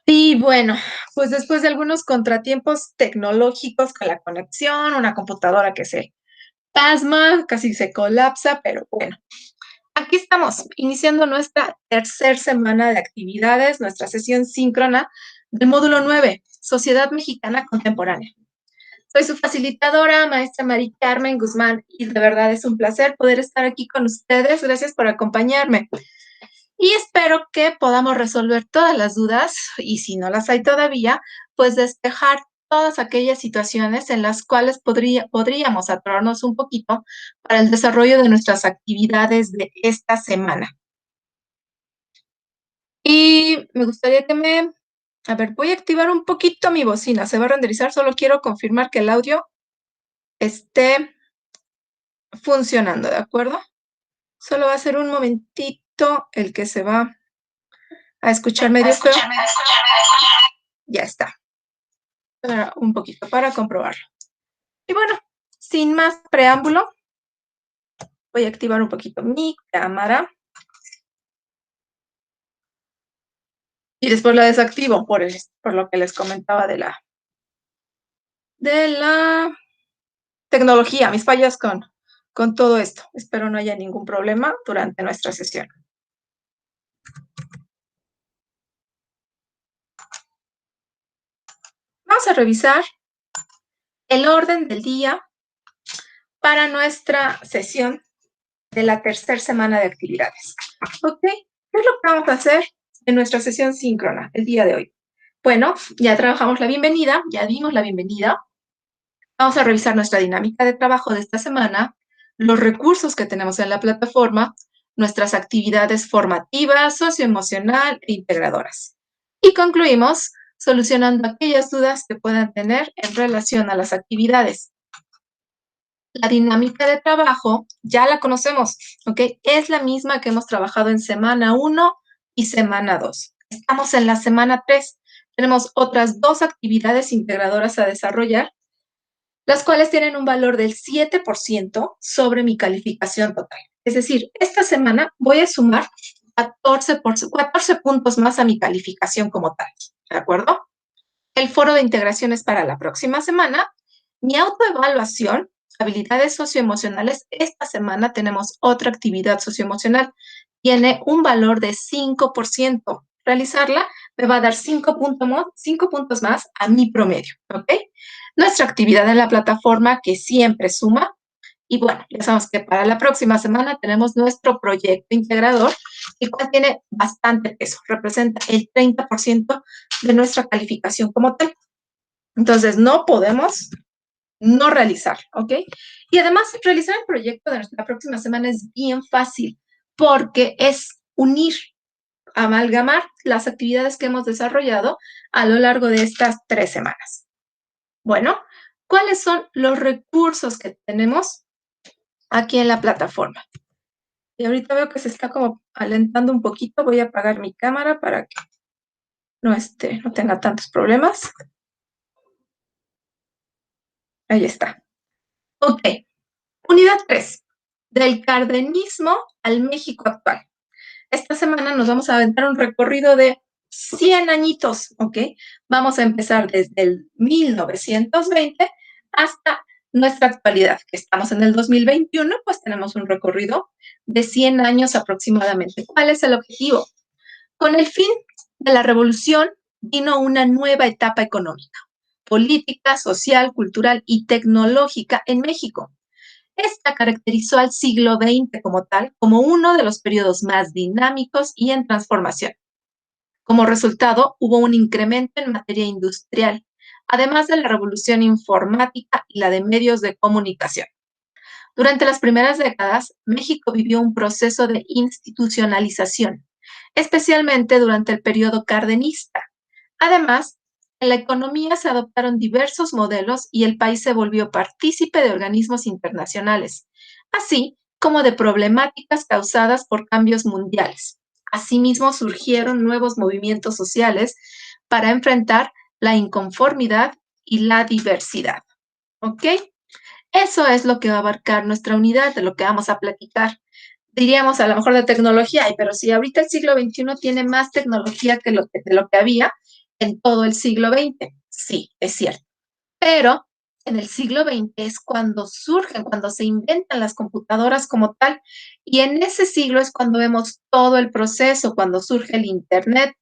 Y bueno, pues después de algunos contratiempos tecnológicos con la conexión, una computadora que se pasma, casi se colapsa, pero bueno, aquí estamos, iniciando nuestra tercera semana de actividades, nuestra sesión síncrona del módulo 9, Sociedad Mexicana Contemporánea. Soy su facilitadora, maestra Mari Carmen Guzmán, y de verdad es un placer poder estar aquí con ustedes. Gracias por acompañarme. Y espero que podamos resolver todas las dudas, y si no las hay todavía, pues despejar todas aquellas situaciones en las cuales podríamos atorarnos un poquito para el desarrollo de nuestras actividades de esta semana. Y me gustaría que a ver, voy a activar un poquito mi bocina, se va a renderizar, solo quiero confirmar que el audio esté funcionando, ¿de acuerdo? Solo va a ser un momentito el que se va a escuchar medio feo. Ya está. Un poquito para comprobarlo. Y bueno, sin más preámbulo, voy a activar un poquito mi cámara. Y después la desactivo por lo que les comentaba de la tecnología, mis fallas con todo esto. Espero no haya ningún problema durante nuestra sesión. Vamos a revisar el orden del día para nuestra sesión de la tercera semana de actividades. ¿Ok? ¿Qué es lo que vamos a hacer en nuestra sesión síncrona el día de hoy? Bueno, ya trabajamos la bienvenida, ya dimos la bienvenida. Vamos a revisar nuestra dinámica de trabajo de esta semana, los recursos que tenemos en la plataforma, nuestras actividades formativas, socioemocional e integradoras. Y concluimos solucionando aquellas dudas que puedan tener en relación a las actividades. La dinámica de trabajo ya la conocemos, ¿ok? Es la misma que hemos trabajado en semana 1 y semana 2. Estamos en la semana 3. Tenemos otras 2 actividades integradoras a desarrollar, las cuales tienen un valor del 7% sobre mi calificación total. Es decir, esta semana voy a sumar 14 puntos más a mi calificación como tal, ¿de acuerdo? El foro de integración es para la próxima semana. Mi autoevaluación, habilidades socioemocionales, esta semana tenemos otra actividad socioemocional. Tiene un valor de 5%. Realizarla me va a dar 5 puntos más a mi promedio, ¿ok? Nuestra actividad en la plataforma que siempre suma. Y bueno, ya sabemos que para la próxima semana tenemos nuestro proyecto integrador, el cual tiene bastante peso, representa el 30% de nuestra calificación como tal. Entonces, no podemos no realizar, ¿ok? Y además, realizar el proyecto de nuestra próxima semana es bien fácil, porque es unir, amalgamar las actividades que hemos desarrollado a lo largo de estas 3 semanas. Bueno, ¿cuáles son los recursos que tenemos aquí en la plataforma? Y ahorita veo que se está como alentando un poquito. Voy a apagar mi cámara para que no tenga tantos problemas. Ahí está. Ok. Unidad 3. Del cardenismo al México actual. Esta semana nos vamos a aventar un recorrido de 100 añitos, ¿ok? Vamos a empezar desde el 1920 hasta nuestra actualidad, que estamos en el 2021, pues tenemos un recorrido de 100 años aproximadamente. ¿Cuál es el objetivo? Con el fin de la revolución vino una nueva etapa económica, política, social, cultural y tecnológica en México. Esta caracterizó al siglo XX como tal, como uno de los periodos más dinámicos y en transformación. Como resultado, hubo un incremento en materia industrial, además de la revolución informática y la de medios de comunicación. Durante las primeras décadas, México vivió un proceso de institucionalización, especialmente durante el periodo cardenista. Además, en la economía se adoptaron diversos modelos y el país se volvió partícipe de organismos internacionales, así como de problemáticas causadas por cambios mundiales. Asimismo, surgieron nuevos movimientos sociales para enfrentar la inconformidad y la diversidad. ¿Ok? Eso es lo que va a abarcar nuestra unidad, de lo que vamos a platicar. diríamos a lo mejor de tecnología, ay, pero si ahorita el siglo XXI tiene más tecnología que de lo que había en todo el siglo XX. Sí, es cierto. Pero en el siglo XX es cuando surgen, cuando se inventan las computadoras como tal, y en ese siglo es cuando vemos todo el proceso, cuando surge el Internet,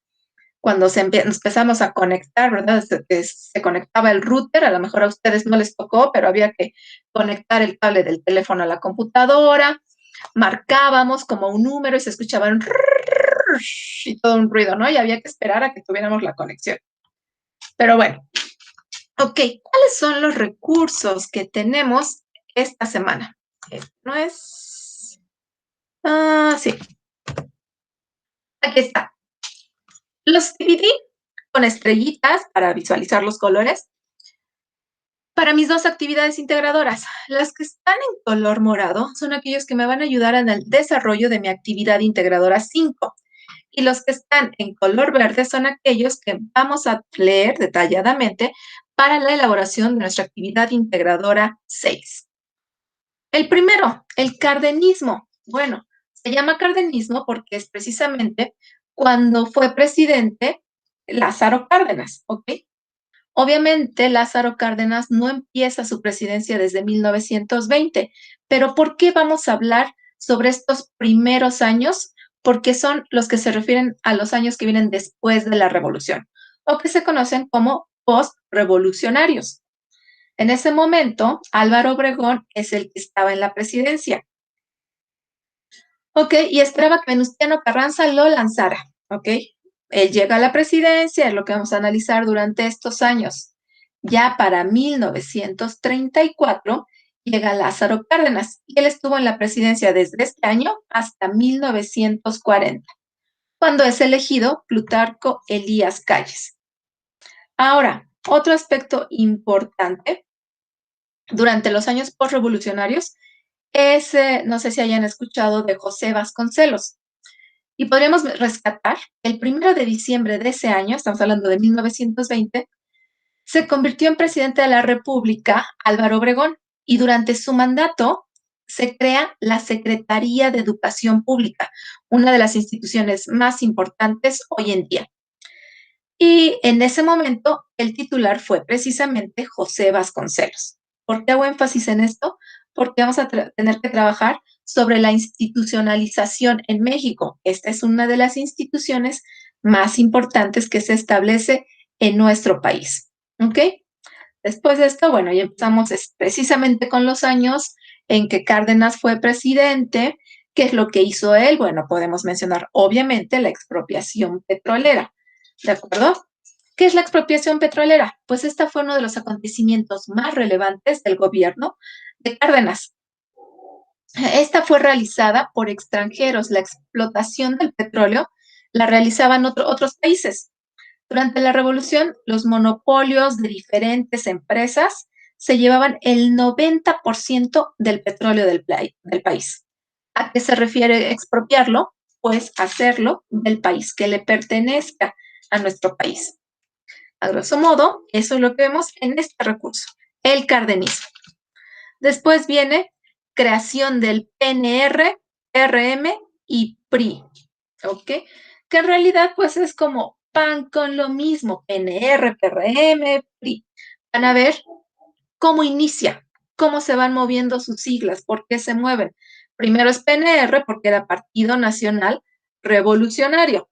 cuando nos empezamos a conectar, ¿verdad? Se conectaba el router, a lo mejor a ustedes no les tocó, pero había que conectar el cable del teléfono a la computadora, marcábamos como un número y se escuchaba un y todo un ruido, ¿no? Y había que esperar a que tuviéramos la conexión. Pero bueno, ok, ¿cuáles son los recursos que tenemos esta semana? No es... Ah, sí, aquí está. Los dividí con estrellitas para visualizar los colores para mis dos actividades integradoras. Las que están en color morado son aquellos que me van a ayudar en el desarrollo de mi actividad integradora 5. Y los que están en color verde son aquellos que vamos a leer detalladamente para la elaboración de nuestra actividad integradora 6. El primero, el cardenismo. Bueno, se llama cardenismo porque es precisamente cuando fue presidente Lázaro Cárdenas, ¿ok? Obviamente, Lázaro Cárdenas no empieza su presidencia desde 1920, pero ¿por qué vamos a hablar sobre estos primeros años? Porque son los que se refieren a los años que vienen después de la revolución, o que se conocen como postrevolucionarios. En ese momento, Álvaro Obregón es el que estaba en la presidencia. Ok, y esperaba que Venustiano Carranza lo lanzara. Ok, él llega a la presidencia, es lo que vamos a analizar durante estos años. Ya para 1934 llega Lázaro Cárdenas y él estuvo en la presidencia desde este año hasta 1940, cuando es elegido Plutarco Elías Calles. Ahora, otro aspecto importante durante los años postrevolucionarios es, no sé si hayan escuchado de José Vasconcelos. Y podríamos rescatar el 1 de diciembre de ese año, estamos hablando de 1920, se convirtió en presidente de la República Álvaro Obregón y durante su mandato se crea la Secretaría de Educación Pública, una de las instituciones más importantes hoy en día. Y en ese momento el titular fue precisamente José Vasconcelos. ¿Por qué hago énfasis en esto? Porque vamos a tener que trabajar sobre la institucionalización en México. Esta es una de las instituciones más importantes que se establece en nuestro país. ¿Ok? Después de esto, bueno, ya empezamos precisamente con los años en que Cárdenas fue presidente. ¿Qué es lo que hizo él? Bueno, podemos mencionar obviamente la expropiación petrolera. ¿De acuerdo? ¿Qué es la expropiación petrolera? Pues esta fue uno de los acontecimientos más relevantes del gobierno de Cárdenas. Esta fue realizada por extranjeros. La explotación del petróleo la realizaban otros países. Durante la revolución, los monopolios de diferentes empresas se llevaban el 90% del petróleo del país. ¿A qué se refiere expropiarlo? Pues hacerlo del país, que le pertenezca a nuestro país. A grosso modo, eso es lo que vemos en este recurso, el cardenismo. Después viene creación del PNR, RM y PRI, ¿ok? Que en realidad pues es como pan con lo mismo, PNR, PRM, PRI. Van a ver cómo inicia, cómo se van moviendo sus siglas, por qué se mueven. Primero es PNR porque era Partido Nacional Revolucionario.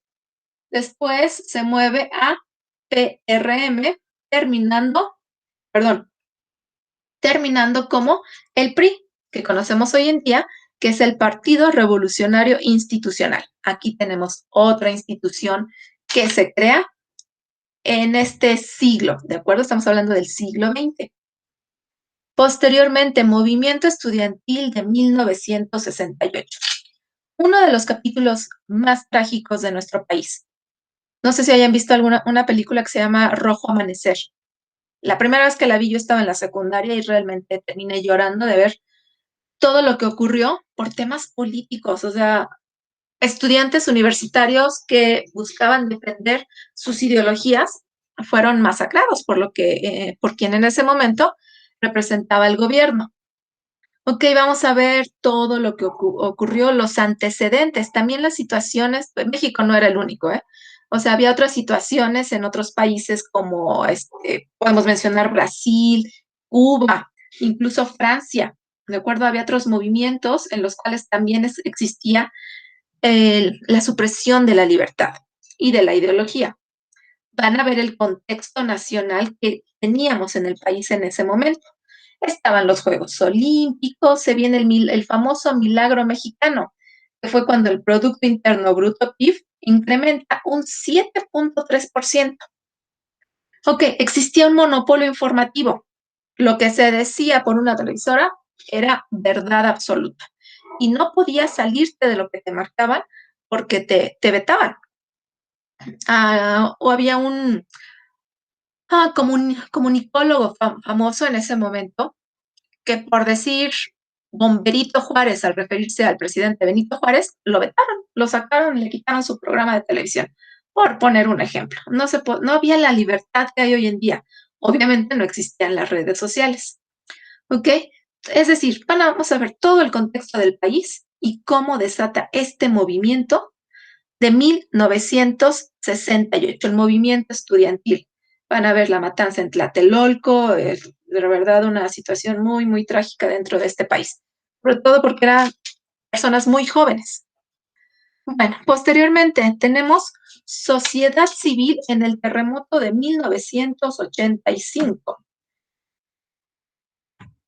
Después se mueve a PRM, terminando como el PRI, que conocemos hoy en día, que es el Partido Revolucionario Institucional. Aquí tenemos otra institución que se crea en este siglo, ¿de acuerdo? Estamos hablando del siglo XX. Posteriormente, Movimiento Estudiantil de 1968. Uno de los capítulos más trágicos de nuestro país. No sé si hayan visto una película que se llama Rojo Amanecer. La primera vez que la vi yo estaba en la secundaria y realmente terminé llorando de ver todo lo que ocurrió por temas políticos, o sea, estudiantes universitarios que buscaban defender sus ideologías fueron masacrados por quien en ese momento representaba el gobierno. Ok, vamos a ver todo lo que ocurrió, los antecedentes, también las situaciones, pues, México no era el único, ¿eh? O sea, había otras situaciones en otros países como, podemos mencionar Brasil, Cuba, incluso Francia, ¿de acuerdo? Había otros movimientos en los cuales también existía la supresión de la libertad y de la ideología. Van a ver el contexto nacional que teníamos en el país en ese momento. Estaban los Juegos Olímpicos, se viene el famoso milagro mexicano, que fue cuando el Producto Interno Bruto PIB incrementa un 7.3%. Ok, existía un monopolio informativo. Lo que se decía por una televisora era verdad absoluta. Y no podías salirte de lo que te marcaban porque te vetaban. O había un comunicólogo famoso en ese momento que por decir Bomberito Juárez al referirse al presidente Benito Juárez, lo vetaron, lo sacaron, le quitaron su programa de televisión, por poner un ejemplo. No había la libertad que hay hoy en día. Obviamente no existían las redes sociales. ¿Ok? Es decir, vamos a ver todo el contexto del país y cómo desata este movimiento de 1968, el movimiento estudiantil. Van a ver la matanza en Tlatelolco, de verdad una situación muy, muy trágica dentro de este país, sobre todo porque eran personas muy jóvenes. Bueno, posteriormente tenemos sociedad civil en el terremoto de 1985.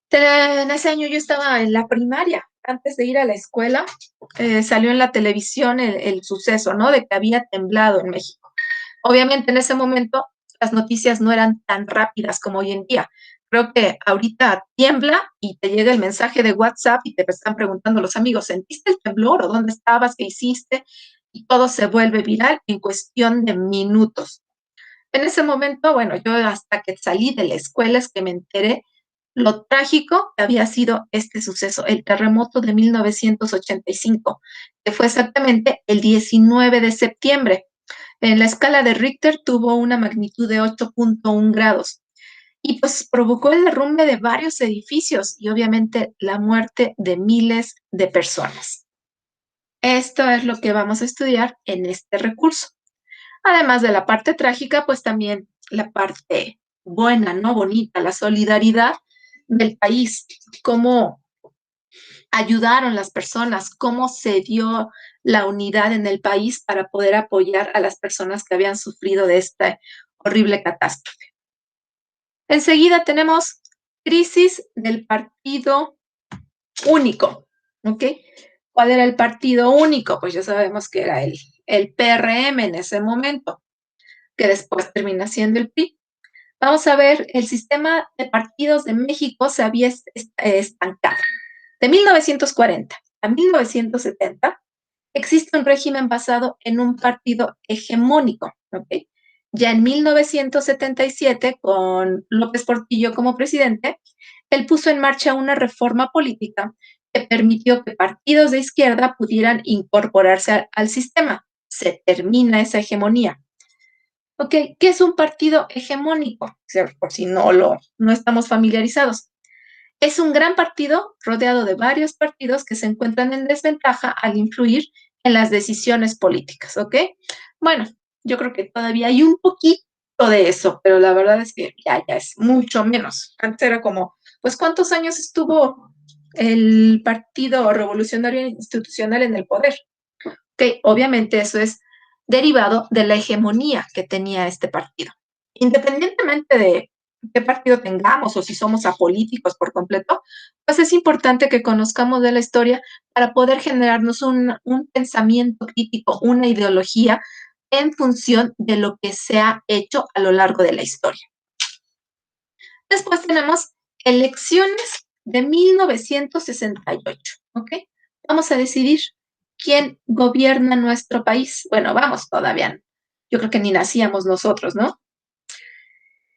En ese año yo estaba en la primaria. Antes de ir a la escuela, salió en la televisión el suceso, ¿no? De que había temblado en México. Obviamente en ese momento las noticias no eran tan rápidas como hoy en día. Creo que ahorita tiembla y te llega el mensaje de WhatsApp y te están preguntando los amigos, ¿sentiste el temblor o dónde estabas, qué hiciste? Y todo se vuelve viral en cuestión de minutos. En ese momento, bueno, yo hasta que salí de la escuela es que me enteré lo trágico que había sido este suceso, el terremoto de 1985, que fue exactamente el 19 de septiembre. En la escala de Richter tuvo una magnitud de 8.1 grados y pues provocó el derrumbe de varios edificios y obviamente la muerte de miles de personas. Esto es lo que vamos a estudiar en este recurso. Además de la parte trágica, pues también la parte buena, ¿no? Bonita, la solidaridad del país, cómo ayudaron las personas, cómo se dio la unidad en el país para poder apoyar a las personas que habían sufrido de esta horrible catástrofe. Enseguida tenemos crisis del partido único, ¿ok? ¿Cuál era el partido único? Pues ya sabemos que era el PRM en ese momento, que después termina siendo el PRI. Vamos a ver, el sistema de partidos de México se había estancado. De 1940 a 1970 existe un régimen basado en un partido hegemónico. ¿Okay? Ya en 1977, con López Portillo como presidente, él puso en marcha una reforma política que permitió que partidos de izquierda pudieran incorporarse al sistema. Se termina esa hegemonía. Ok, ¿qué es un partido hegemónico? O sea, por si no estamos familiarizados. Es un gran partido rodeado de varios partidos que se encuentran en desventaja al influir en las decisiones políticas, ¿ok? Bueno, yo creo que todavía hay un poquito de eso, pero la verdad es que ya es mucho menos. Antes era como, pues, ¿cuántos años estuvo el Partido Revolucionario Institucional en el poder? Ok, obviamente eso es derivado de la hegemonía que tenía este partido. Independientemente de qué partido tengamos o si somos apolíticos por completo, pues es importante que conozcamos de la historia para poder generarnos un pensamiento crítico, una ideología en función de lo que se ha hecho a lo largo de la historia. Después tenemos elecciones de 1968, ¿ok? Vamos a decidir quién gobierna nuestro país. Bueno, vamos, todavía. Yo creo que ni nacíamos nosotros, ¿no?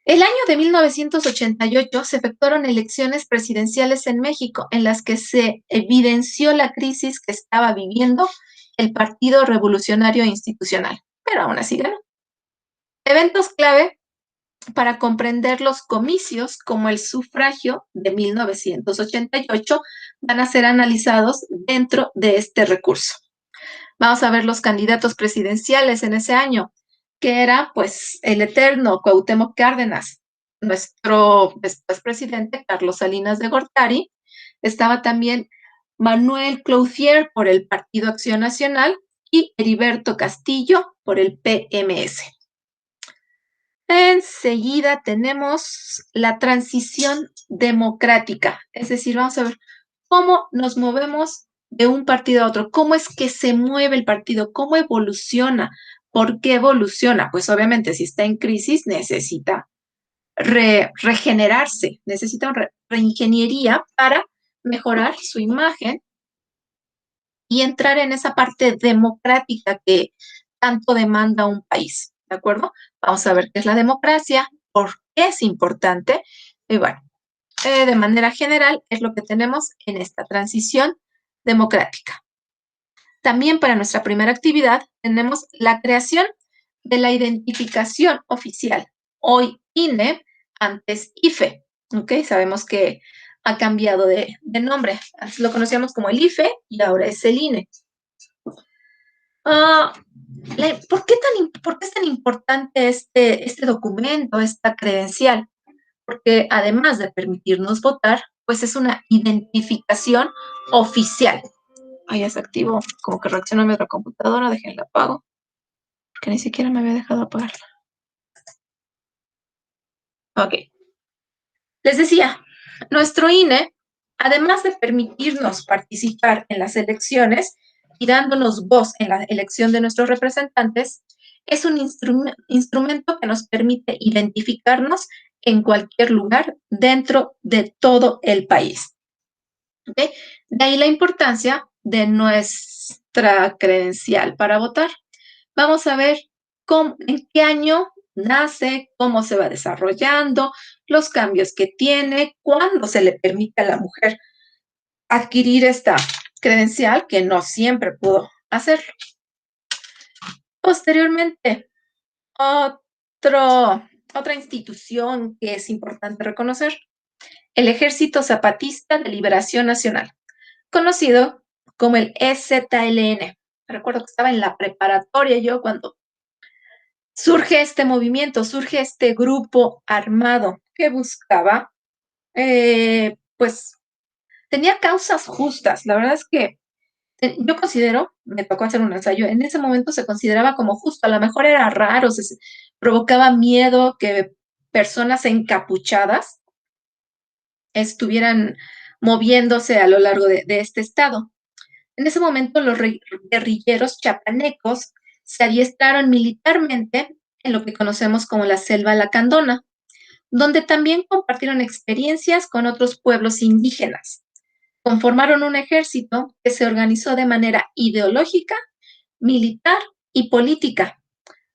El año de 1988 se efectuaron elecciones presidenciales en México en las que se evidenció la crisis que estaba viviendo el Partido Revolucionario Institucional, pero aún así ganó. Eventos clave, para comprender los comicios como el sufragio de 1988 van a ser analizados dentro de este recurso. Vamos a ver los candidatos presidenciales en ese año, que era pues el eterno Cuauhtémoc Cárdenas, nuestro después presidente Carlos Salinas de Gortari, estaba también Manuel Clouthier por el Partido Acción Nacional y Heriberto Castillo por el PMS. Enseguida tenemos la transición democrática, es decir, vamos a ver cómo nos movemos de un partido a otro, cómo es que se mueve el partido, cómo evoluciona, por qué evoluciona. Pues obviamente si está en crisis necesita regenerarse, necesita reingeniería para mejorar su imagen y entrar en esa parte democrática que tanto demanda un país, ¿de acuerdo? Vamos a ver qué es la democracia, por qué es importante, y bueno, de manera general es lo que tenemos en esta transición democrática. También para nuestra primera actividad tenemos la creación de la identificación oficial, hoy INE, antes IFE, ¿ok? Sabemos que ha cambiado de nombre, antes lo conocíamos como el IFE y ahora es el INE. ¿Por qué es tan importante este documento, esta credencial? Porque además de permitirnos votar, pues es una identificación oficial. Ahí ya se activó, como que reaccionó mi otra computadora, déjenla apago, que ni siquiera me había dejado apagarla. Ok. Les decía, nuestro INE, además de permitirnos participar en las elecciones y dándonos voz en la elección de nuestros representantes, es un instrumento que nos permite identificarnos en cualquier lugar dentro de todo el país. ¿Okay? De ahí la importancia de nuestra credencial para votar. Vamos a ver en qué año nace, cómo se va desarrollando, los cambios que tiene, cuándo se le permite a la mujer adquirir esta credencial, que no siempre pudo hacerlo. Posteriormente, otra institución que es importante reconocer, el Ejército Zapatista de Liberación Nacional, conocido como el EZLN. Recuerdo que estaba en la preparatoria yo cuando surge este movimiento, surge este grupo armado que buscaba, pues, tenía causas justas. La verdad es que yo considero, me tocó hacer un ensayo, en ese momento se consideraba como justo, a lo mejor era raro, provocaba miedo que personas encapuchadas estuvieran moviéndose a lo largo de este estado. En ese momento los guerrilleros chapanecos se adiestraron militarmente en lo que conocemos como la Selva Lacandona, donde también compartieron experiencias con otros pueblos indígenas. Conformaron un ejército que se organizó de manera ideológica, militar y política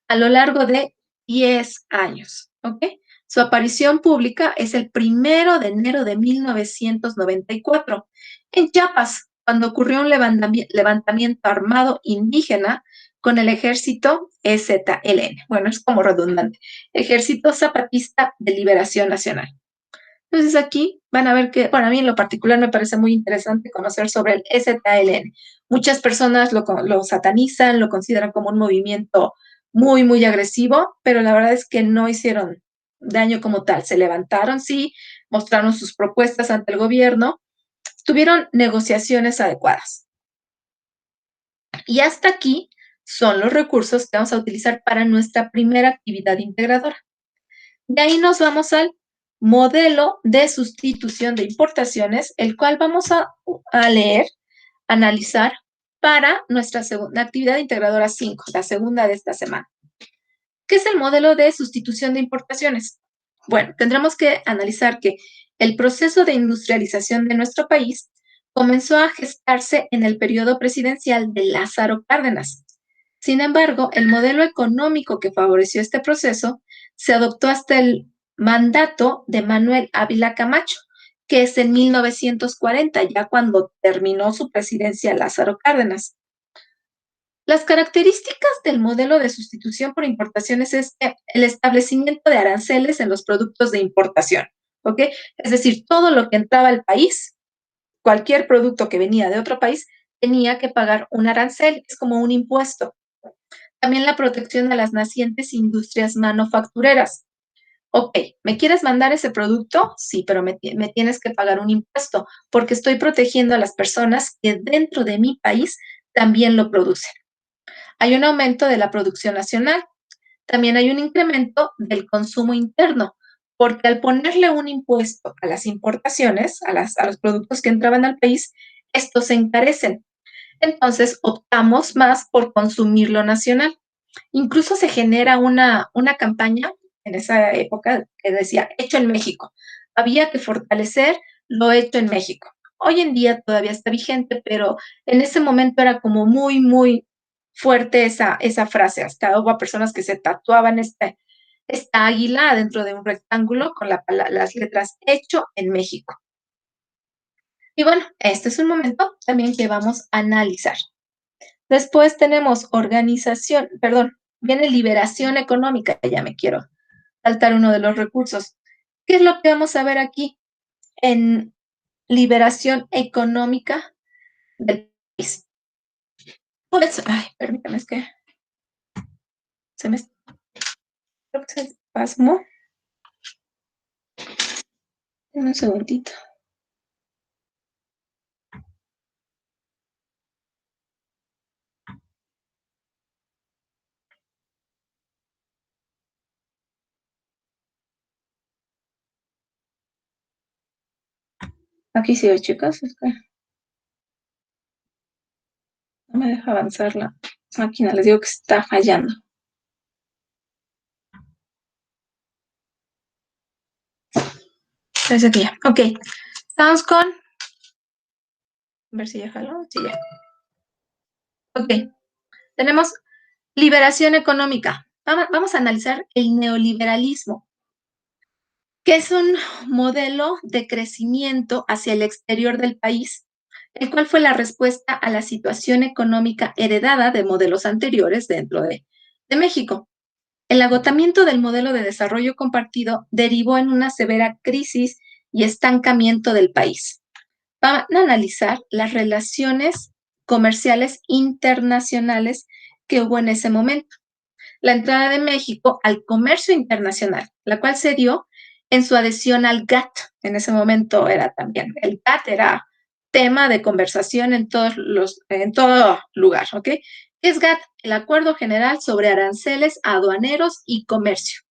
a lo largo de 10 años. ¿Ok? Su aparición pública es el 1 de enero de 1994 en Chiapas, cuando ocurrió un levantamiento armado indígena con el ejército EZLN. Bueno, es como redundante. Ejército Zapatista de Liberación Nacional. Entonces aquí van a ver que, bueno, a mí en lo particular me parece muy interesante conocer sobre el EZLN. Muchas personas lo satanizan, lo consideran como un movimiento muy, muy agresivo, pero la verdad es que no hicieron daño como tal. Se levantaron, sí, mostraron sus propuestas ante el gobierno, tuvieron negociaciones adecuadas. Y hasta aquí son los recursos que vamos a utilizar para nuestra primera actividad integradora. De ahí nos vamos al modelo de sustitución de importaciones, el cual vamos a leer, analizar para nuestra segunda actividad integradora 5, la segunda de esta semana. ¿Qué es el modelo de sustitución de importaciones? Bueno, tendremos que analizar que el proceso de industrialización de nuestro país comenzó a gestarse en el periodo presidencial de Lázaro Cárdenas. Sin embargo, el modelo económico que favoreció este proceso se adoptó hasta el mandato de Manuel Ávila Camacho, que es en 1940, ya cuando terminó su presidencia Lázaro Cárdenas. Las características del modelo de sustitución por importaciones es el establecimiento de aranceles en los productos de importación, ¿ok? Es decir, todo lo que entraba al país, cualquier producto que venía de otro país, tenía que pagar un arancel, es como un impuesto. También la protección de las nacientes industrias manufactureras. Ok, ¿me quieres mandar ese producto? Sí, pero me tienes que pagar un impuesto porque estoy protegiendo a las personas que dentro de mi país también lo producen. Hay un aumento de la producción nacional. También hay un incremento del consumo interno, porque al ponerle un impuesto a las importaciones, a los productos que entraban al país, estos se encarecen. Entonces optamos más por consumir lo nacional. Incluso se genera una campaña en esa época que decía, hecho en México. Había que fortalecer lo hecho en México. Hoy en día todavía está vigente, pero en ese momento era como muy, muy fuerte esa frase. Hasta hubo personas que se tatuaban esta águila dentro de un rectángulo con las letras hecho en México. Y bueno, este es un momento también que vamos a analizar. Después tenemos organización, perdón, viene liberación económica, ya me quiero saltar uno de los recursos. ¿Qué es lo que vamos a ver aquí en liberación económica del país? Pues, ay, permítame, es que se me, creo que se pasmó. Dame un segundito. Aquí sí, chicas, es que no me deja avanzar la máquina, les digo que está fallando. Parece que ya. Ok, estamos con, a ver si ya jaló, sí ya. Ok, tenemos liberación económica. Vamos a analizar el neoliberalismo, que es un modelo de crecimiento hacia el exterior del país, el cual fue la respuesta a la situación económica heredada de modelos anteriores dentro de México. El agotamiento del modelo de desarrollo compartido derivó en una severa crisis y estancamiento del país. Van a analizar las relaciones comerciales internacionales que hubo en ese momento. La entrada de México al comercio internacional, la cual se dio en su adhesión al GATT. En ese momento era también, el GATT era tema de conversación en todo lugar, ¿ok? ¿Qué es GATT? El Acuerdo General sobre Aranceles Aduaneros y Comercio,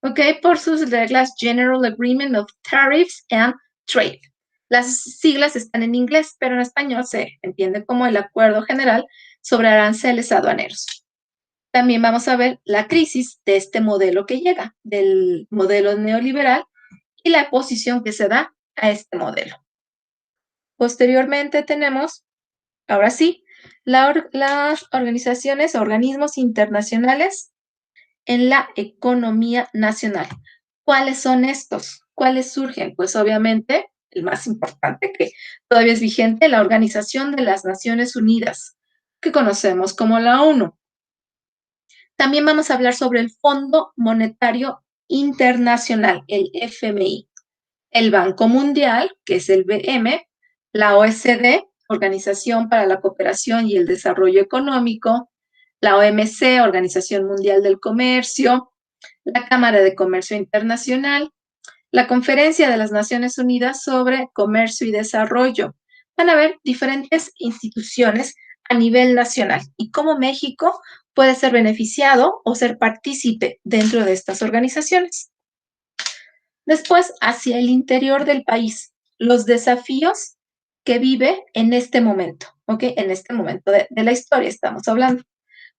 ¿ok? Por sus reglas General Agreement of Tariffs and Trade. Las siglas están en inglés, pero en español se entiende como el Acuerdo General sobre Aranceles Aduaneros. También vamos a ver la crisis de este modelo que llega, del modelo neoliberal y la oposición que se da a este modelo. Posteriormente tenemos, ahora sí, las organizaciones, organismos internacionales en la economía nacional. ¿Cuáles son estos? ¿Cuáles surgen? Pues obviamente el más importante que todavía es vigente, la Organización de las Naciones Unidas, que conocemos como la ONU. También vamos a hablar sobre el Fondo Monetario Internacional, el FMI, el Banco Mundial, que es el BM, la OSD, Organización para la Cooperación y el Desarrollo Económico, la OMC, Organización Mundial del Comercio, la Cámara de Comercio Internacional, la Conferencia de las Naciones Unidas sobre Comercio y Desarrollo. Van a haber diferentes instituciones a nivel nacional y cómo México puede ser beneficiado o ser partícipe dentro de estas organizaciones. Después, hacia el interior del país, los desafíos que vive en este momento, ¿ok? En este momento de la historia estamos hablando.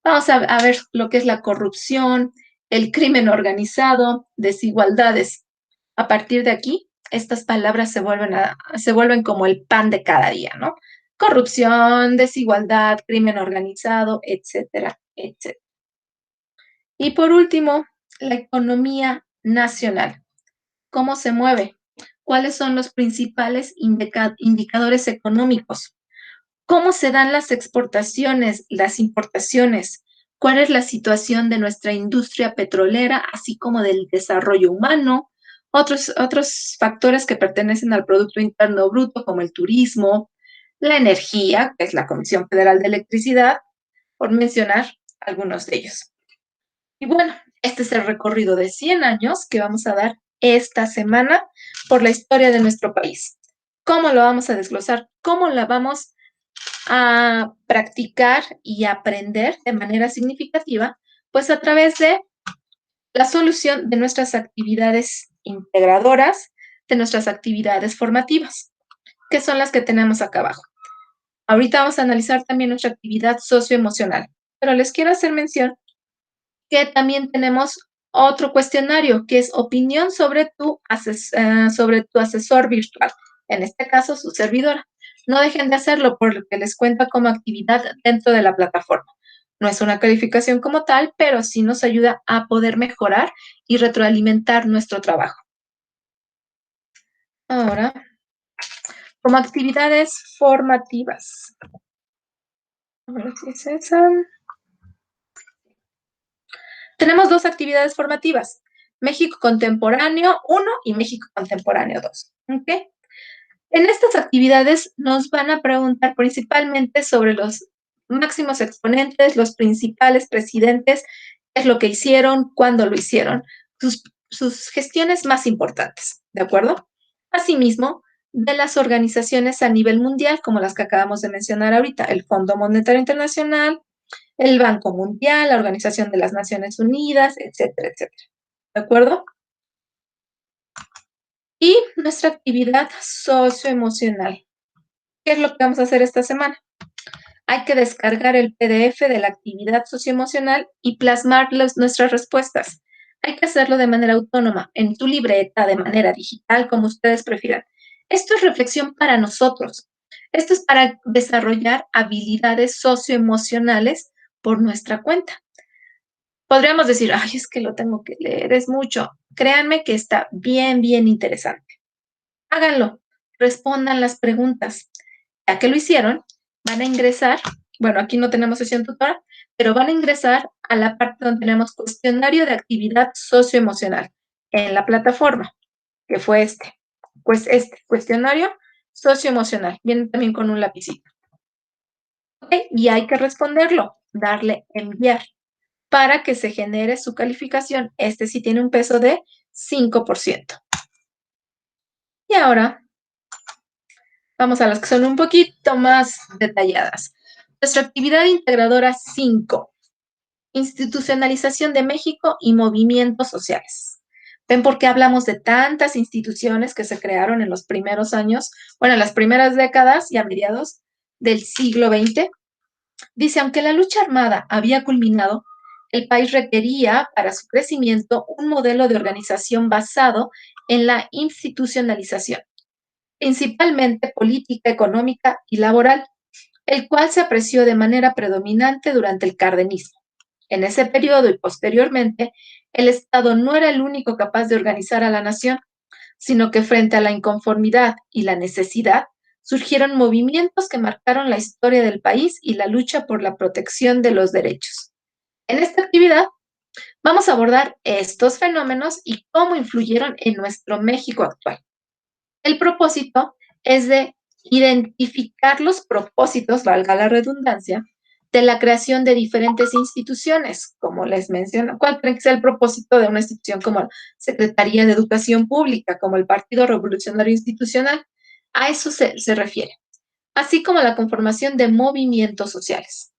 Vamos a ver lo que es la corrupción, el crimen organizado, desigualdades. A partir de aquí, estas palabras se vuelven como el pan de cada día, ¿no? Corrupción, desigualdad, crimen organizado, etcétera, etcétera. Y por último, la economía nacional. ¿Cómo se mueve? ¿Cuáles son los principales indicadores económicos? ¿Cómo se dan las exportaciones, las importaciones? ¿Cuál es la situación de nuestra industria petrolera, así como del desarrollo humano? Otros factores que pertenecen al Producto Interno Bruto, como el turismo, la energía, que es la Comisión Federal de Electricidad, por mencionar algunos de ellos. Y bueno, este es el recorrido de 100 años que vamos a dar esta semana por la historia de nuestro país. ¿Cómo lo vamos a desglosar? ¿Cómo la vamos a practicar y aprender de manera significativa? Pues a través de la solución de nuestras actividades integradoras, de nuestras actividades formativas, que son las que tenemos acá abajo. Ahorita vamos a analizar también nuestra actividad socioemocional, pero les quiero hacer mención que también tenemos otro cuestionario, que es opinión sobre tu asesor virtual, en este caso su servidora. No dejen de hacerlo porque les cuenta como actividad dentro de la plataforma. No es una calificación como tal, pero sí nos ayuda a poder mejorar y retroalimentar nuestro trabajo. Ahora, como actividades formativas. A ver si es esa. Tenemos dos actividades formativas, México Contemporáneo 1 y México Contemporáneo 2. ¿Okay? En estas actividades nos van a preguntar principalmente sobre los máximos exponentes, los principales presidentes, qué es lo que hicieron, cuándo lo hicieron, sus gestiones más importantes, ¿de acuerdo? Asimismo, de las organizaciones a nivel mundial, como las que acabamos de mencionar ahorita, el Fondo Monetario Internacional, el Banco Mundial, la Organización de las Naciones Unidas, etcétera, etcétera. ¿De acuerdo? Y nuestra actividad socioemocional. ¿Qué es lo que vamos a hacer esta semana? Hay que descargar el PDF de la actividad socioemocional y plasmar nuestras respuestas. Hay que hacerlo de manera autónoma, en tu libreta, de manera digital, como ustedes prefieran. Esto es reflexión para nosotros. Esto es para desarrollar habilidades socioemocionales por nuestra cuenta. Podríamos decir, ay, es que lo tengo que leer, es mucho. Créanme que está bien, bien interesante. Háganlo, respondan las preguntas. Ya que lo hicieron, van a ingresar, bueno, aquí no tenemos sesión tutora, pero van a ingresar a la parte donde tenemos cuestionario de actividad socioemocional en la plataforma, que fue este. Pues este cuestionario socioemocional. Viene también con un lapicito. ¿Ok? Y hay que responderlo, darle enviar para que se genere su calificación. Este sí tiene un peso de 5%. Y ahora vamos a las que son un poquito más detalladas. Nuestra actividad integradora 5, institucionalización de México y movimientos sociales. ¿Ven por qué hablamos de tantas instituciones que se crearon en los primeros años, bueno, en las primeras décadas y a mediados del siglo XX? Dice, aunque la lucha armada había culminado, el país requería para su crecimiento un modelo de organización basado en la institucionalización, principalmente política, económica y laboral, el cual se apreció de manera predominante durante el cardenismo. En ese periodo y posteriormente, el Estado no era el único capaz de organizar a la nación, sino que frente a la inconformidad y la necesidad, surgieron movimientos que marcaron la historia del país y la lucha por la protección de los derechos. En esta actividad vamos a abordar estos fenómenos y cómo influyeron en nuestro México actual. El propósito es de identificar los propósitos, valga la redundancia, de la creación de diferentes instituciones, como les menciono. ¿Cuál creen que sea el propósito de una institución como la Secretaría de Educación Pública, como el Partido Revolucionario Institucional? A eso se refiere, así como la conformación de movimientos sociales.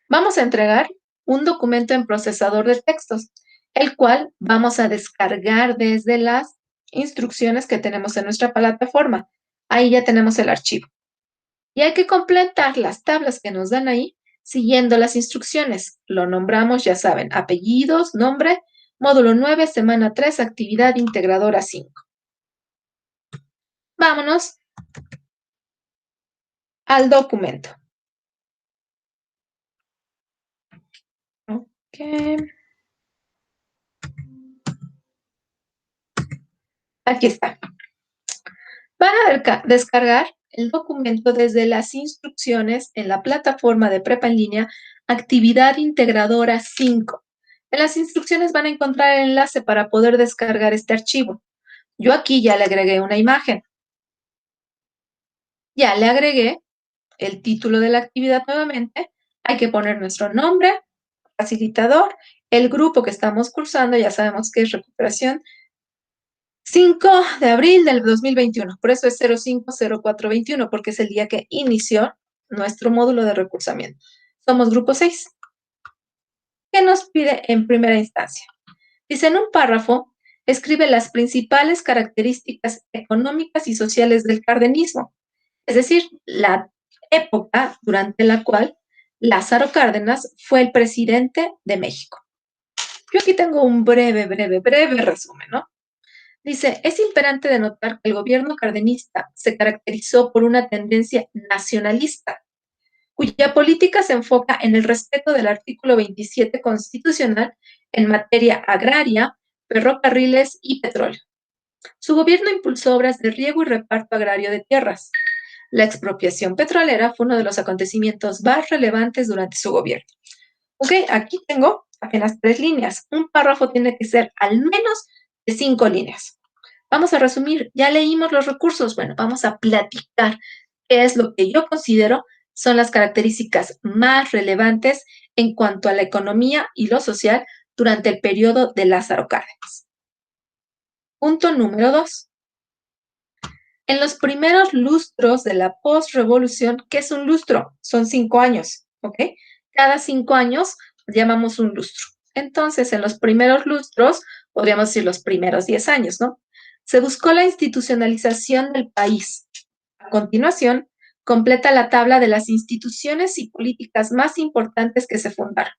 Vamos a entregar un documento en procesador de textos, el cual vamos a descargar desde las instrucciones que tenemos en nuestra plataforma. Ahí ya tenemos el archivo. Y hay que completar las tablas que nos dan ahí siguiendo las instrucciones. Lo nombramos, ya saben, apellidos, nombre, módulo 9, semana 3, actividad integradora 5. Vámonos al documento. Ok. Aquí está. Van a descargar el documento desde las instrucciones en la plataforma de prepa en línea Actividad Integradora 5. En las instrucciones van a encontrar el enlace para poder descargar este archivo. Yo aquí ya le agregué una imagen. Ya le agregué el título de la actividad nuevamente. Hay que poner nuestro nombre, facilitador, el grupo que estamos cursando, ya sabemos que es recuperación 5 de abril del 2021, por eso es 050421, porque es el día que inició nuestro módulo de recursamiento. Somos grupo 6. ¿Qué nos pide en primera instancia? Dice, en un párrafo, escribe las principales características económicas y sociales del cardenismo, es decir, la época durante la cual Lázaro Cárdenas fue el presidente de México. Yo aquí tengo un breve resumen, ¿no? Dice, es imperante de notar que el gobierno cardenista se caracterizó por una tendencia nacionalista, cuya política se enfoca en el respeto del artículo 27 constitucional en materia agraria, ferrocarriles y petróleo. Su gobierno impulsó obras de riego y reparto agrario de tierras. La expropiación petrolera fue uno de los acontecimientos más relevantes durante su gobierno. Ok, aquí tengo apenas 3 líneas. Un párrafo tiene que ser al menos de 5 líneas. Vamos a resumir, ya leímos los recursos, bueno, vamos a platicar qué es lo que yo considero son las características más relevantes en cuanto a la economía y lo social durante el periodo de Lázaro Cárdenas. Punto número 2. En los primeros lustros de la postrevolución, ¿qué es un lustro? Son 5 años, ¿ok? Cada 5 años llamamos un lustro. Entonces, en los primeros lustros, podríamos decir los primeros 10 años, ¿no? Se buscó la institucionalización del país. A continuación, completa la tabla de las instituciones y políticas más importantes que se fundaron.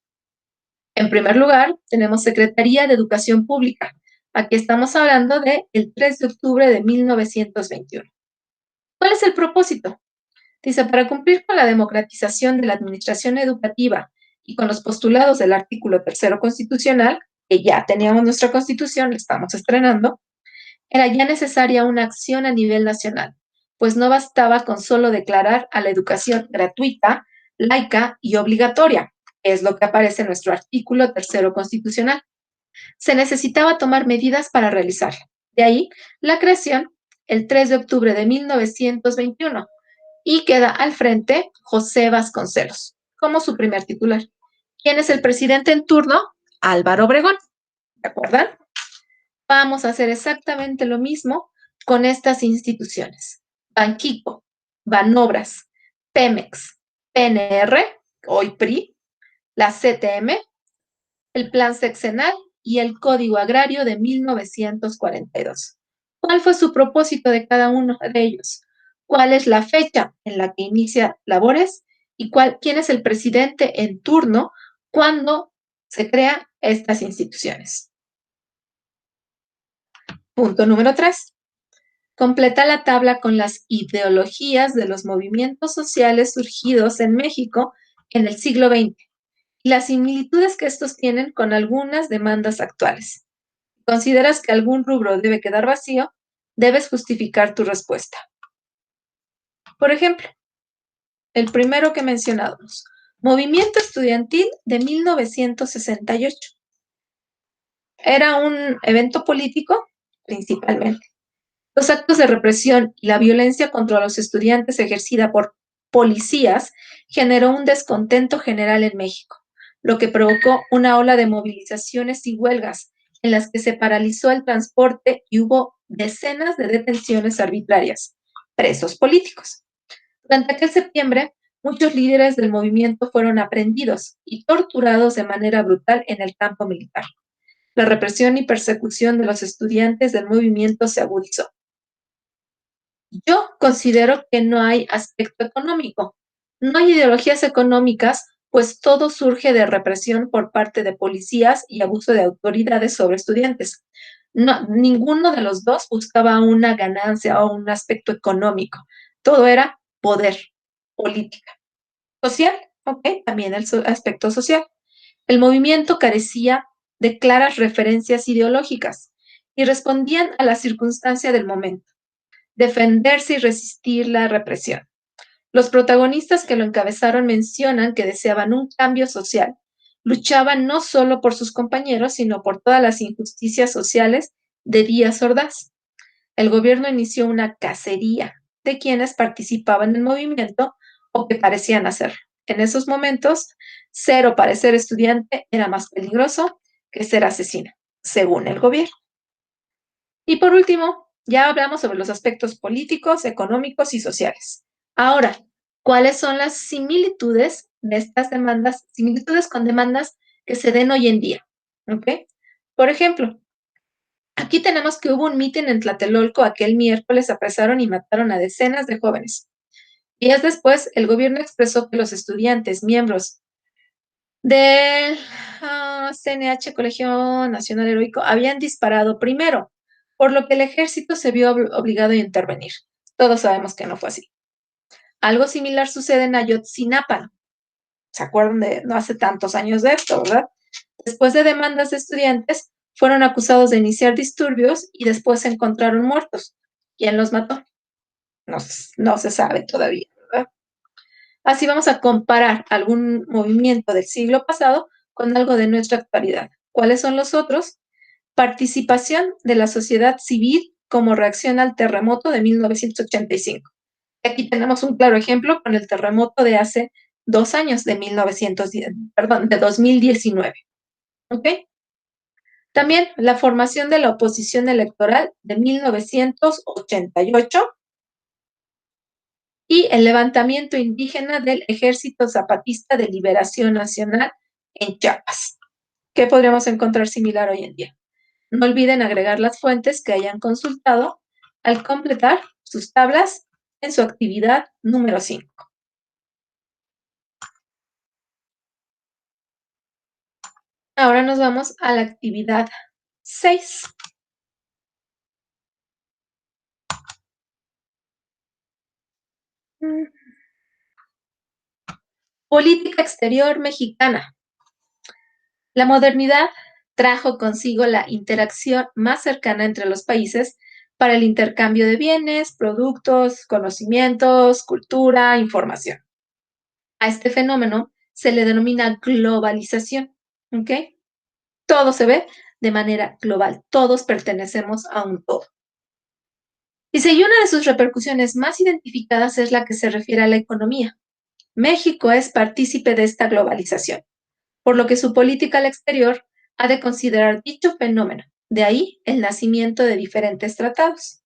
En primer lugar, tenemos Secretaría de Educación Pública. Aquí estamos hablando del 3 de octubre de 1921. ¿Cuál es el propósito? Dice, para cumplir con la democratización de la administración educativa y con los postulados del artículo 3 constitucional, que ya teníamos nuestra constitución, la estamos estrenando, era ya necesaria una acción a nivel nacional, pues no bastaba con solo declarar a la educación gratuita, laica y obligatoria, es lo que aparece en nuestro artículo 3 constitucional. Se necesitaba tomar medidas para realizarla. De ahí la creación el 3 de octubre de 1921 y queda al frente José Vasconcelos como su primer titular. ¿Quién es el presidente en turno? Álvaro Obregón. ¿De acuerdo? Vamos a hacer exactamente lo mismo con estas instituciones. Banxico, Banobras, Pemex, PNR, hoy PRI, la CTM, el Plan Sexenal y el Código Agrario de 1942. ¿Cuál fue su propósito de cada uno de ellos? ¿Cuál es la fecha en la que inicia labores? ¿Y quién es el presidente en turno cuando se crean estas instituciones? Punto número 3. Completa la tabla con las ideologías de los movimientos sociales surgidos en México en el siglo XX y las similitudes que estos tienen con algunas demandas actuales. Si consideras que algún rubro debe quedar vacío, debes justificar tu respuesta. Por ejemplo, el primero que mencionábamos, Movimiento Estudiantil de 1968. Era un evento político, principalmente. Los actos de represión y la violencia contra los estudiantes ejercida por policías generó un descontento general en México, lo que provocó una ola de movilizaciones y huelgas en las que se paralizó el transporte y hubo decenas de detenciones arbitrarias, presos políticos. Durante aquel septiembre, muchos líderes del movimiento fueron aprehendidos y torturados de manera brutal en el campo militar. La represión y persecución de los estudiantes del movimiento se agudizó. Yo considero que no hay aspecto económico. No hay ideologías económicas, pues todo surge de represión por parte de policías y abuso de autoridades sobre estudiantes. No, ninguno de los dos buscaba una ganancia o un aspecto económico. Todo era poder, política. Social, ok, también el aspecto social. El movimiento carecía de claras referencias ideológicas y respondían a la circunstancia del momento. defenderse y resistir la represión. Los protagonistas que lo encabezaron mencionan que deseaban un cambio social. Luchaban no solo por sus compañeros, sino por todas las injusticias sociales de Díaz Ordaz. El gobierno inició una cacería de quienes participaban en el movimiento o que parecían hacerlo. En esos momentos, ser o parecer estudiante era más peligroso que ser asesino, según el gobierno. Y por último, ya hablamos sobre los aspectos políticos, económicos y sociales. Ahora, ¿cuáles son las similitudes de estas demandas, similitudes con demandas que se den hoy en día? ¿Ok? Por ejemplo, aquí tenemos que hubo un mitin en Tlatelolco aquel miércoles, apresaron y mataron a decenas de jóvenes. Días después, el gobierno expresó que los estudiantes, miembros del CNH, Colegio Nacional Heroico, habían disparado primero, por lo que el ejército se vio obligado a intervenir. Todos sabemos que no fue así. Algo similar sucede en Ayotzinapa. ¿Se acuerdan de no hace tantos años de esto, verdad? Después de demandas de estudiantes, fueron acusados de iniciar disturbios y después se encontraron muertos. ¿Quién los mató? No se sabe todavía, ¿verdad? Así vamos a comparar algún movimiento del siglo pasado con algo de nuestra actualidad. ¿Cuáles son los otros? Participación de la sociedad civil como reacción al terremoto de 1985. Aquí tenemos un claro ejemplo con el terremoto de hace 2 años, de 2019. ¿Ok? También la formación de la oposición electoral de 1988 y el levantamiento indígena del Ejército Zapatista de Liberación Nacional en Chiapas. ¿Qué podríamos encontrar similar hoy en día? No olviden agregar las fuentes que hayan consultado al completar sus tablas en su actividad número 5. Ahora nos vamos a la actividad 6. Política exterior mexicana. La modernidad trajo consigo la interacción más cercana entre los países para el intercambio de bienes, productos, conocimientos, cultura, información. A este fenómeno se le denomina globalización, ¿ok? Todo se ve de manera global, todos pertenecemos a un todo. Dice, y una de sus repercusiones más identificadas es la que se refiere a la economía. México es partícipe de esta globalización, por lo que su política al exterior ha de considerar dicho fenómeno, de ahí el nacimiento de diferentes tratados.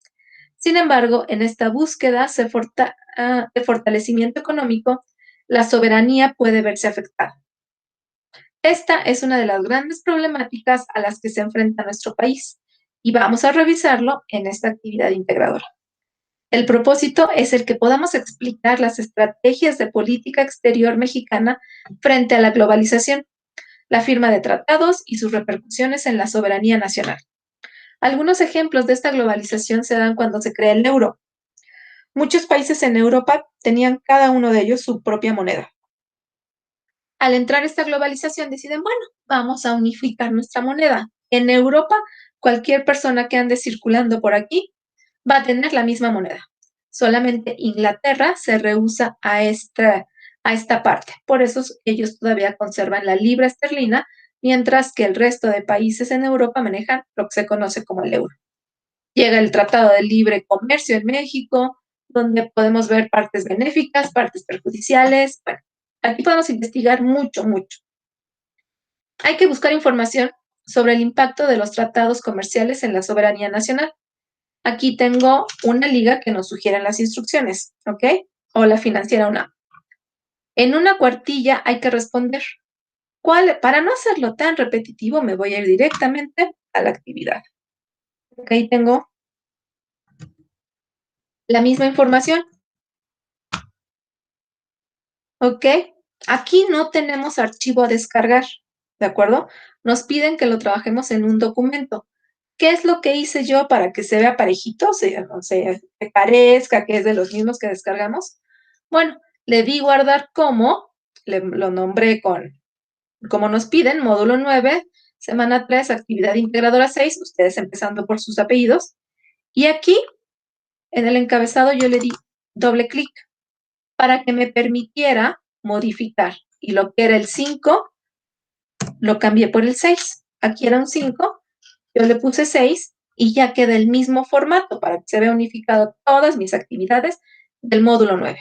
Sin embargo, en esta búsqueda de fortalecimiento económico, la soberanía puede verse afectada. Esta es una de las grandes problemáticas a las que se enfrenta nuestro país y vamos a revisarlo en esta actividad integradora. El propósito es el que podamos explicar las estrategias de política exterior mexicana frente a la globalización, la firma de tratados y sus repercusiones en la soberanía nacional. Algunos ejemplos de esta globalización se dan cuando se crea el euro. Muchos países en Europa tenían cada uno de ellos su propia moneda. Al entrar esta globalización deciden, bueno, vamos a unificar nuestra moneda. En Europa, cualquier persona que ande circulando por aquí va a tener la misma moneda. Solamente Inglaterra se rehúsa a esta parte. Por eso ellos todavía conservan la libra esterlina, mientras que el resto de países en Europa manejan lo que se conoce como el euro. Llega el Tratado de Libre Comercio en México, donde podemos ver partes benéficas, partes perjudiciales. Bueno, aquí podemos investigar mucho, mucho. Hay que buscar información sobre el impacto de los tratados comerciales en la soberanía nacional. Aquí tengo una liga que nos sugieren las instrucciones, ¿ok? O la financiera UNAM. En una cuartilla hay que responder. Para no hacerlo tan repetitivo, me voy a ir directamente a la actividad. Ahí tengo la misma información, ¿ok? Aquí no tenemos archivo a descargar, ¿de acuerdo? Nos piden que lo trabajemos en un documento. ¿Qué es lo que hice yo para que se vea parejito, no sé, que parezca que es de los mismos que descargamos? Bueno, le di guardar como, lo nombré como nos piden, módulo 9, semana 3, actividad integradora 6, ustedes empezando por sus apellidos. Y aquí en el encabezado yo le di doble clic para que me permitiera modificar. Y lo que era el 5, lo cambié por el 6. Aquí era un 5, yo le puse 6 y ya queda el mismo formato para que se vea unificado todas mis actividades del módulo 9.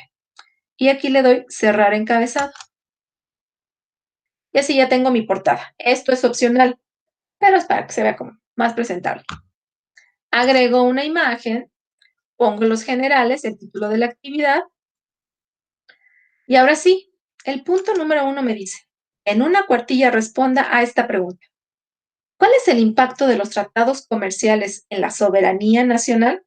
Y aquí le doy cerrar encabezado. Y así ya tengo mi portada. Esto es opcional, pero es para que se vea como más presentable. Agrego una imagen, pongo los generales, el título de la actividad. Y ahora sí, el punto número 1 me dice, en una cuartilla responda a esta pregunta. ¿Cuál es el impacto de los tratados comerciales en la soberanía nacional?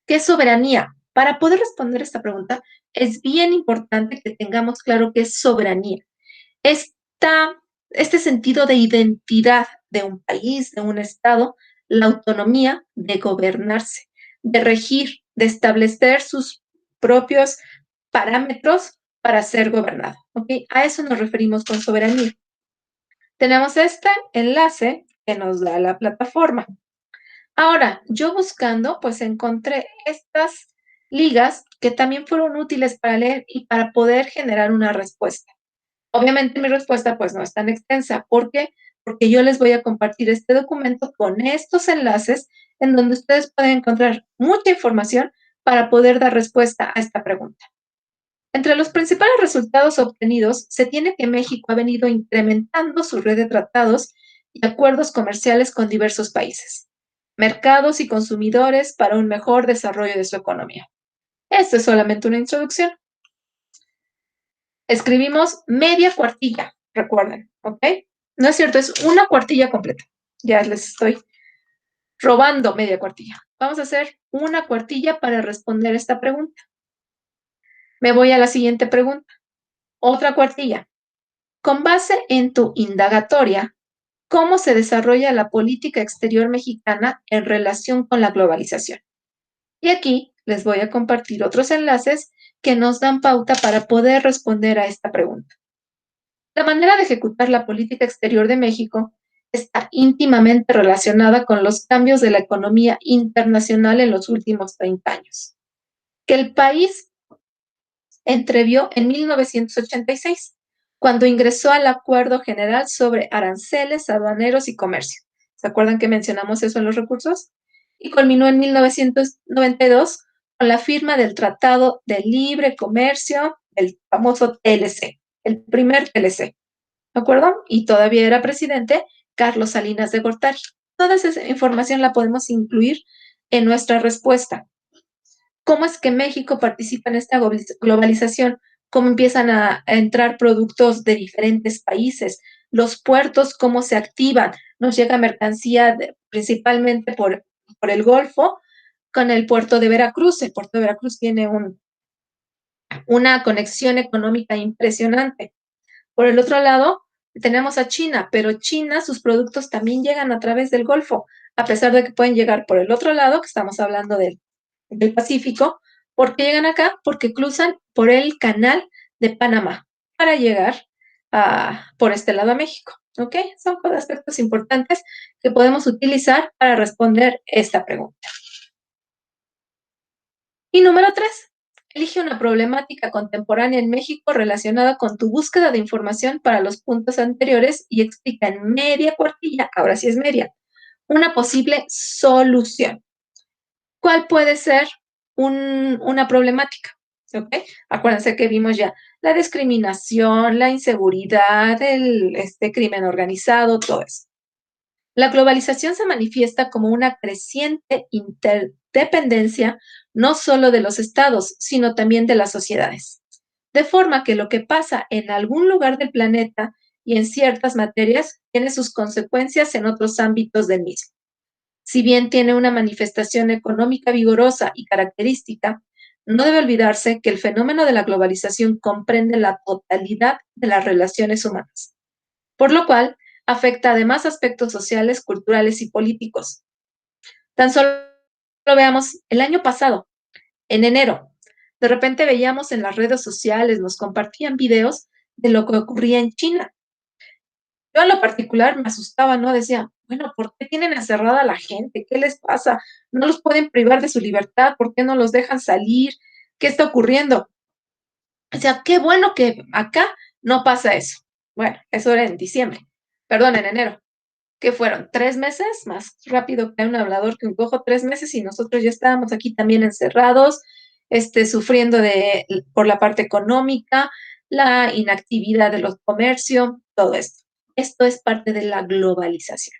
¿Qué es soberanía? Para poder responder esta pregunta, es bien importante que tengamos claro qué es soberanía. Este sentido de identidad de un país, de un estado, la autonomía de gobernarse, de regir, de establecer sus propios parámetros para ser gobernado. ¿Ok? A eso nos referimos con soberanía. Tenemos este enlace que nos da la plataforma. Ahora, yo buscando, pues encontré estas ligas que también fueron útiles para leer y para poder generar una respuesta. Obviamente mi respuesta pues no es tan extensa. ¿Por qué? Porque yo les voy a compartir este documento con estos enlaces en donde ustedes pueden encontrar mucha información para poder dar respuesta a esta pregunta. Entre los principales resultados obtenidos se tiene que México ha venido incrementando su red de tratados y acuerdos comerciales con diversos países, mercados y consumidores para un mejor desarrollo de su economía. Esto es solamente una introducción. Escribimos media cuartilla, recuerden, ¿ok? No es cierto, es una cuartilla completa. Ya les estoy robando media cuartilla. Vamos a hacer una cuartilla para responder esta pregunta. Me voy a la siguiente pregunta. Otra cuartilla. Con base en tu indagatoria, ¿cómo se desarrolla la política exterior mexicana en relación con la globalización? Y aquí les voy a compartir otros enlaces que nos dan pauta para poder responder a esta pregunta. La manera de ejecutar la política exterior de México está íntimamente relacionada con los cambios de la economía internacional en los últimos 30 años, que el país entrevió en 1986, cuando ingresó al Acuerdo General sobre Aranceles, Aduaneros y Comercio. ¿Se acuerdan que mencionamos eso en los recursos? Y culminó en 1992 con la firma del Tratado de Libre Comercio, el famoso TLC, el primer TLC. ¿De acuerdo? Y todavía era presidente Carlos Salinas de Gortari. Toda esa información la podemos incluir en nuestra respuesta. ¿Cómo es que México participa en esta globalización? ¿Cómo empiezan a entrar productos de diferentes países? Los puertos, ¿cómo se activan? Nos llega mercancía principalmente por el Golfo con el puerto de Veracruz. El puerto de Veracruz tiene una conexión económica impresionante. Por el otro lado, tenemos a China, pero China, sus productos también llegan a través del Golfo, a pesar de que pueden llegar por el otro lado, que estamos hablando del Pacífico. ¿Por qué llegan acá? Porque cruzan por el canal de Panamá para llegar por este lado a México. ¿Ok? Son aspectos importantes que podemos utilizar para responder esta pregunta. Y número 3. Elige una problemática contemporánea en México relacionada con tu búsqueda de información para los puntos anteriores y explica en media cuartilla, ahora sí es media, una posible solución. ¿Cuál puede ser una problemática? ¿Ok? Acuérdense que vimos ya la discriminación, la inseguridad, el crimen organizado, todo eso. La globalización se manifiesta como una creciente interdependencia no solo de los estados, sino también de las sociedades. De forma que lo que pasa en algún lugar del planeta y en ciertas materias tiene sus consecuencias en otros ámbitos del mismo. Si bien tiene una manifestación económica vigorosa y característica, no debe olvidarse que el fenómeno de la globalización comprende la totalidad de las relaciones humanas, por lo cual afecta además aspectos sociales, culturales y políticos. Tan solo veamos el año pasado, en enero, de repente veíamos en las redes sociales, nos compartían videos de lo que ocurría en China. Yo en lo particular me asustaba, ¿no? Decía, bueno, ¿por qué tienen encerrada a la gente? ¿Qué les pasa? ¿No los pueden privar de su libertad? ¿Por qué no los dejan salir? ¿Qué está ocurriendo? O sea, qué bueno que acá no pasa eso. Bueno, eso era en diciembre, perdón, en enero. ¿Qué fueron? ¿3 meses? Más rápido que un hablador que un cojo, 3 meses y nosotros ya estábamos aquí también encerrados, sufriendo por la parte económica, la inactividad de los comercios, todo esto. Esto es parte de la globalización.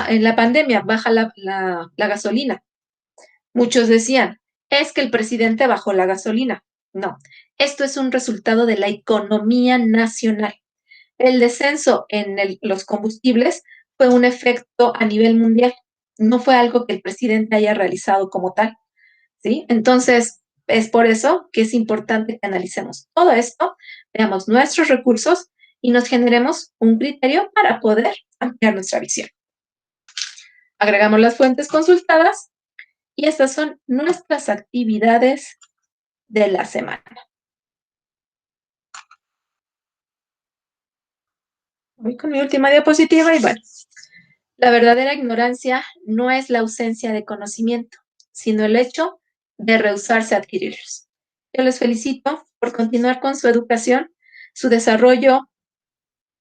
En la pandemia baja la gasolina. Muchos decían, es que el presidente bajó la gasolina. No, esto es un resultado de la economía nacional. El descenso en los combustibles fue un efecto a nivel mundial, no fue algo que el presidente haya realizado como tal, ¿sí? Entonces, es por eso que es importante que analicemos todo esto, veamos nuestros recursos y nos generemos un criterio para poder ampliar nuestra visión. Agregamos las fuentes consultadas y estas son nuestras actividades de la semana. Voy con mi última diapositiva y bueno, la verdadera ignorancia no es la ausencia de conocimiento, sino el hecho de rehusarse a adquirirlos. Yo les felicito por continuar con su educación, su desarrollo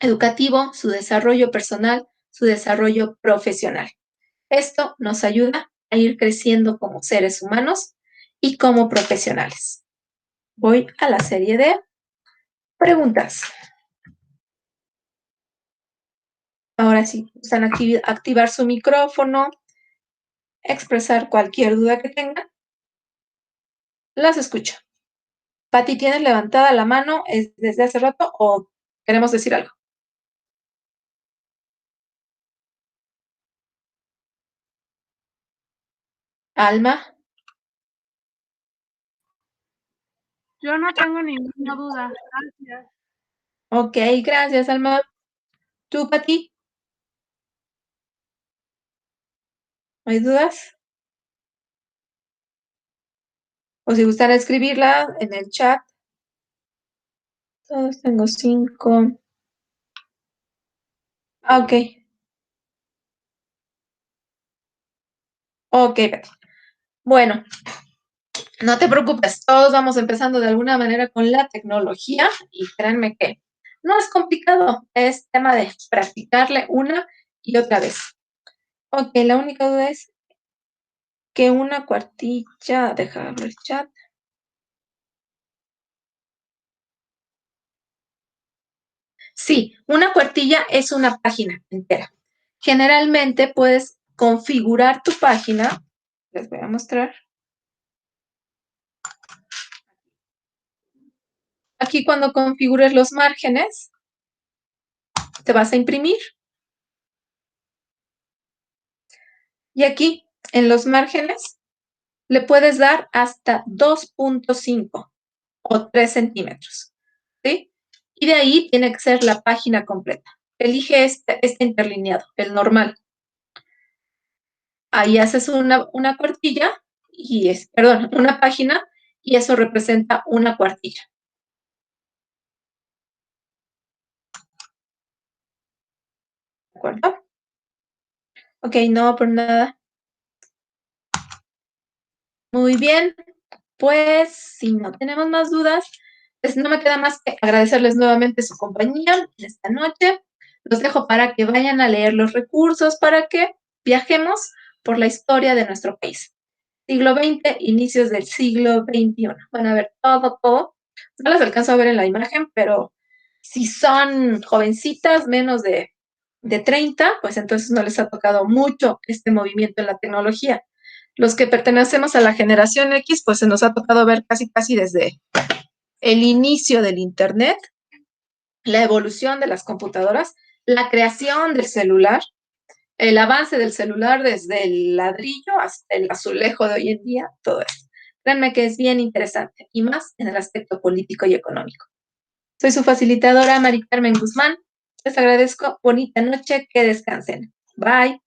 educativo, su desarrollo personal, su desarrollo profesional. Esto nos ayuda a ir creciendo como seres humanos y como profesionales. Voy a la serie de preguntas. Ahora sí, usan activar su micrófono, expresar cualquier duda que tengan. Las escucho. Pati, ¿tienes levantada la mano desde hace rato o queremos decir algo? Alma. Yo no tengo ninguna duda. Gracias. Ok, gracias, Alma. ¿Tú, Pati? ¿No hay dudas? O si gustan escribirla en el chat. Todos tengo 5. Ok. Ok, Pati. Bueno, no te preocupes, todos vamos empezando de alguna manera con la tecnología y créanme que no es complicado, es tema de practicarle una y otra vez. Ok, la única duda es que una cuartilla, deja abrir el chat. Sí, una cuartilla es una página entera. Generalmente puedes configurar tu página. Les voy a mostrar. Aquí cuando configures los márgenes, te vas a imprimir. Y aquí, en los márgenes, le puedes dar hasta 2.5 o 3 centímetros. ¿Sí? Y de ahí tiene que ser la página completa. Elige este interlineado, el normal. Ahí haces una cuartilla y perdón, una página y eso representa una cuartilla. ¿De acuerdo? Ok, no, por nada. Muy bien, pues si no tenemos más dudas, pues no me queda más que agradecerles nuevamente su compañía esta noche. Los dejo para que vayan a leer los recursos, para que viajemos por la historia de nuestro país. Siglo XX, inicios del siglo XXI. Van a ver todo. No las alcanzo a ver en la imagen, pero si son jovencitas, menos de 30, pues entonces no les ha tocado mucho este movimiento en la tecnología. Los que pertenecemos a la generación X, pues se nos ha tocado ver casi desde el inicio del Internet, la evolución de las computadoras, la creación del celular, el avance del celular desde el ladrillo hasta el azulejo de hoy en día, todo eso. Créanme que es bien interesante y más en el aspecto político y económico. Soy su facilitadora, Mari Carmen Guzmán. Les agradezco. Bonita noche. Que descansen. Bye.